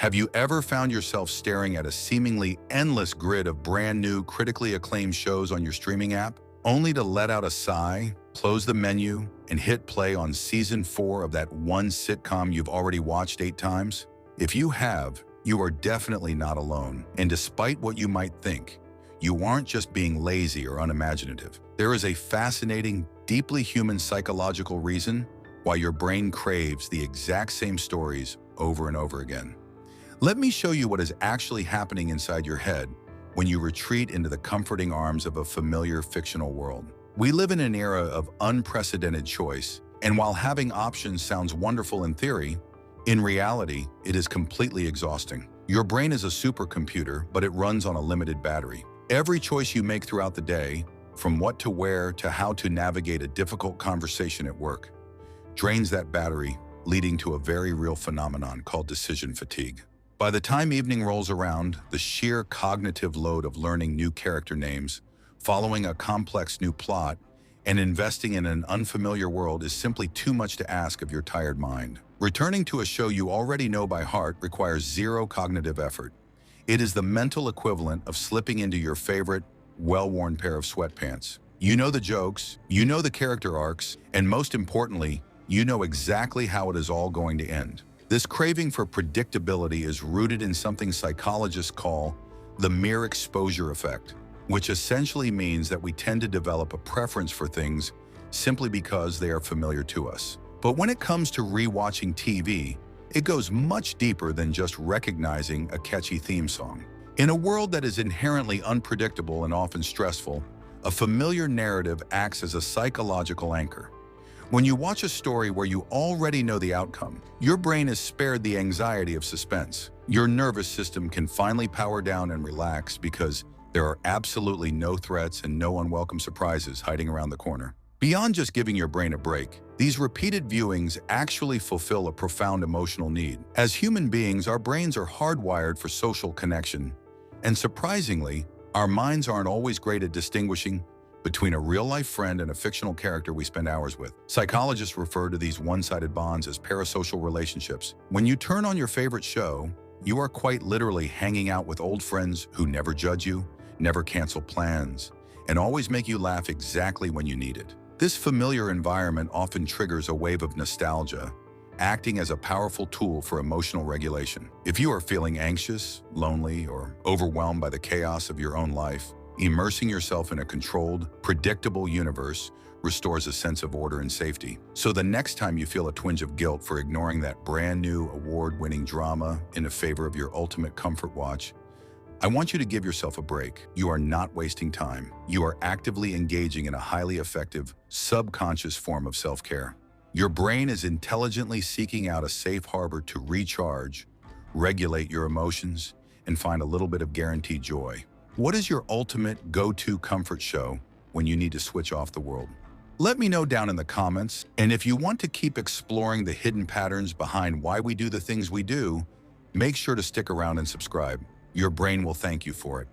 Have you ever found yourself staring at a seemingly endless grid of brand new, critically acclaimed shows on your streaming app, only to let out a sigh, close the menu, and hit play on season 4 of that one sitcom you've already watched 8 times? If you have, you are definitely not alone. And despite what you might think, you aren't just being lazy or unimaginative. There is a fascinating, deeply human psychological reason why your brain craves the exact same stories over and over again. Let me show you what is actually happening inside your head when you retreat into the comforting arms of a familiar fictional world. We live in an era of unprecedented choice, and while having options sounds wonderful in theory, in reality, it is completely exhausting. Your brain is a supercomputer, but it runs on a limited battery. Every choice you make throughout the day, from what to wear to how to navigate a difficult conversation at work, drains that battery, leading to a very real phenomenon called decision fatigue. By the time evening rolls around, the sheer cognitive load of learning new character names, following a complex new plot, and investing in an unfamiliar world is simply too much to ask of your tired mind. Returning to a show you already know by heart requires zero cognitive effort. It is the mental equivalent of slipping into your favorite, well-worn pair of sweatpants. You know the jokes, you know the character arcs, and most importantly, you know exactly how it is all going to end. This craving for predictability is rooted in something psychologists call the mere exposure effect, which essentially means that we tend to develop a preference for things simply because they are familiar to us. But when it comes to rewatching TV, it goes much deeper than just recognizing a catchy theme song. In a world that is inherently unpredictable and often stressful, a familiar narrative acts as a psychological anchor. When you watch a story where you already know the outcome, your brain is spared the anxiety of suspense. Your nervous system can finally power down and relax because there are absolutely no threats and no unwelcome surprises hiding around the corner. Beyond just giving your brain a break, these repeated viewings actually fulfill a profound emotional need. As human beings, our brains are hardwired for social connection. And surprisingly, our minds aren't always great at distinguishing between a real-life friend and a fictional character we spend hours with. Psychologists refer to these one-sided bonds as parasocial relationships. When you turn on your favorite show, you are quite literally hanging out with old friends who never judge you, never cancel plans, and always make you laugh exactly when you need it. This familiar environment often triggers a wave of nostalgia, acting as a powerful tool for emotional regulation. If you are feeling anxious, lonely, or overwhelmed by the chaos of your own life, immersing yourself in a controlled, predictable universe restores a sense of order and safety. So the next time you feel a twinge of guilt for ignoring that brand new award-winning drama in favor of your ultimate comfort watch, I want you to give yourself a break. You are not wasting time. You are actively engaging in a highly effective, subconscious form of self-care. Your brain is intelligently seeking out a safe harbor to recharge, regulate your emotions, and find a little bit of guaranteed joy. What is your ultimate go-to comfort show when you need to switch off the world? Let me know down in the comments, and if you want to keep exploring the hidden patterns behind why we do the things we do, make sure to stick around and subscribe. Your brain will thank you for it.